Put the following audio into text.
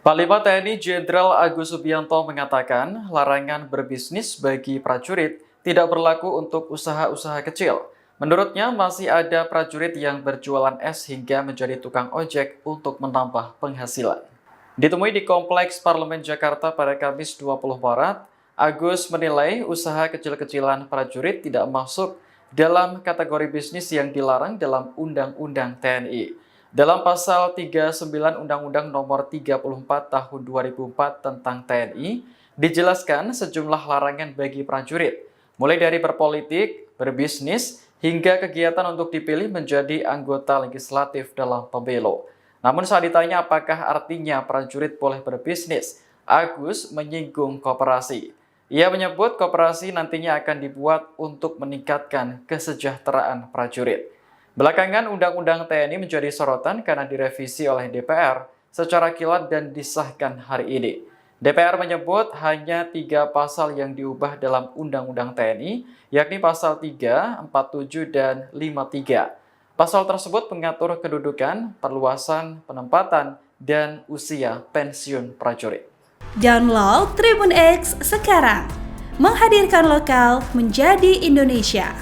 Panglima TNI Jenderal Agus Subianto mengatakan larangan berbisnis bagi prajurit tidak berlaku untuk usaha-usaha kecil. Menurutnya masih ada prajurit yang berjualan es hingga menjadi tukang ojek untuk menambah penghasilan. Ditemui di Kompleks Parlemen Jakarta pada Kamis 20 Maret, Agus menilai usaha kecil-kecilan prajurit tidak masuk dalam kategori bisnis yang dilarang dalam Undang-Undang TNI. Dalam pasal 39 Undang-Undang Nomor 34 Tahun 2004 tentang TNI, dijelaskan sejumlah larangan bagi prajurit, mulai dari berpolitik, berbisnis, hingga kegiatan untuk dipilih menjadi anggota legislatif dalam pemilu. Namun saat ditanya apakah artinya prajurit boleh berbisnis, Agus menyinggung koperasi. Ia menyebut koperasi nantinya akan dibuat untuk meningkatkan kesejahteraan prajurit. Belakangan Undang-Undang TNI menjadi sorotan karena direvisi oleh DPR secara kilat dan disahkan hari ini. DPR menyebut hanya 3 pasal yang diubah dalam Undang-Undang TNI, yakni pasal 3, 47, dan 53. Pasal tersebut mengatur kedudukan, perluasan, penempatan, dan usia pensiun prajurit. Download Tribun X sekarang, menghadirkan lokal menjadi Indonesia.